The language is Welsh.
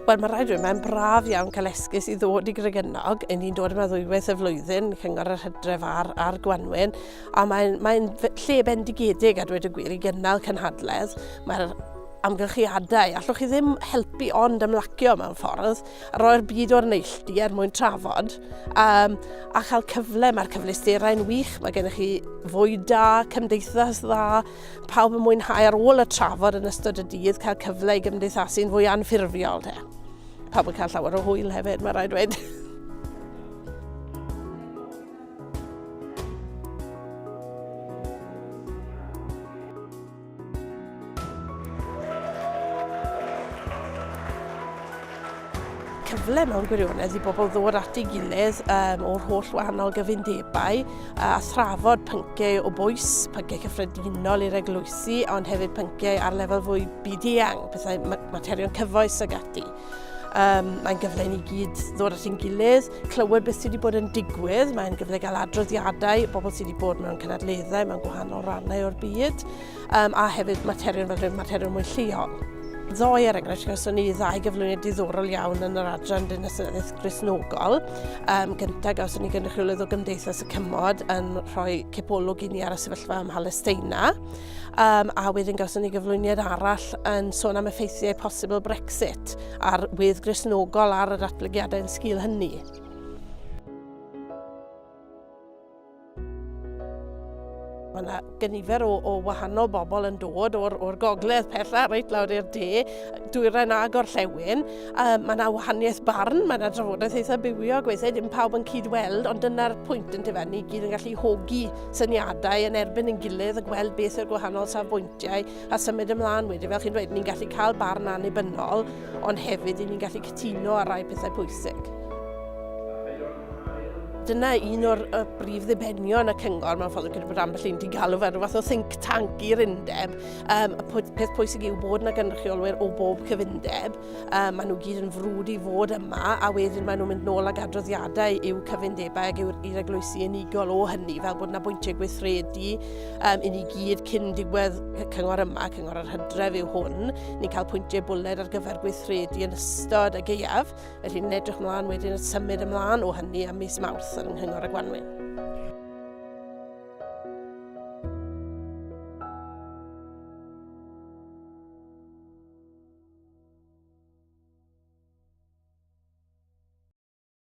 Wel, mae rhaid dweud, mae'n braf iawn cael esgus i ddod i Ngregynog. Ni'n dod yma ddwywaith y flwyddyn, Cyngor Yr Hydref a'r Gwanwyn, a mae'n lle bendigedig a dweud y gwir i gynnal cynhadledd. Mae'r amgylchiadau, allwch chi ddim helpu ond ymlacio mewn ffordd, a roi'r byd o'r neilltu mwyn trafod, a chael cyfle, mae'r cyfleusterau'n wych, mae gennych chi fwyd da, cymdeithas dda, pawb yn mwynhau ar ôl y trafod yn ystod y dydd, cael cyfle i gymdeithasu'n fwy anffurfiol. Pawb yn cael llawer o hwyl hefyd, mae rhaid dweud. Cyfle mewn gwirionedd i bobl ddod at ei gilydd o'r holl wahanol gyfundebau a thrafod pynciau o bwys, pynciau cyffredinol i'r eglwysi, ond hefyd pynciau ar lefel fwy byd-eang, pethau materion cyfoes ag ati. Mae'n gyfle i ni gyd ddod at ein gilydd, clywed beth sydd wedi bod yn digwydd, mae'n gyfle gael adroddiadau, bobl sydd wedi bod mewn cynadleddau, mewn gwahanol rannau o'r byd, a hefyd materion fel materion mwy lleol. Ddoe enghraifft, gawson ni 2 gyflwyniad diddorol iawn yn yr adran Dinasonaeth Gristnogol. Gyntaf gawson ni gynrychiolydd o Gymdeithas y Cymod yn rhoi cipolwg i ni ar y sefyllfa ym Mhalesteina. A wedyn gawson ni gyflwyniad arall yn sôn am effeithiau posibl Brexit a'r wedd Gristnogol ar y datblygiadau yn sgil hynny. Mae yna gynifer o wahanol bobl yn dod o'r gogledd pella reit lawr i'r de, dwyrain a gorllewin. Mae yna wahaniaeth barn, mae yna drafodaeth eitha bywiog, weithiau dim pawb yn cydweld, ond dyna'r pwynt yn tyfen ni gyd yn gallu hogi syniadau yn erbyn yn gilydd a gweld beth yw'r gwahanol safbwyntiau a symud ymlaen wedyn. Fel chi'n dweud, ni'n gallu cael barn annibynnol, ond hefyd ni'n gallu cytuno ar rai pethau pwysig. Dyna un o'r brif ddibenion y cyngor mewn ffordd gyda bod ambell un wedi galw fe rhywbeth o think tank i'r Undeb. Peth pwysig yw bod yna gynrychiolwyr o bob cyfundeb. Maen nhw gyd yn frwd i fod yma, a wedyn maen nhw'n mynd nôl ag adroddiadau i'w cyfundebau ag i'r eglwysi unigol o hynny, fel bod yna bwyntiau gweithredu i ni gyd cyn digwydd cyngor yma, Cyngor Yr Hydref yw hwn. Ni'n cael pwyntiau bwled ar gyfer gweithredu yn ystod y gaeaf, felly ni'n edrych ymlaen wedyn y symud ymlaen o hynny am mis Mawrth yn Cyngor y Gwanwyn.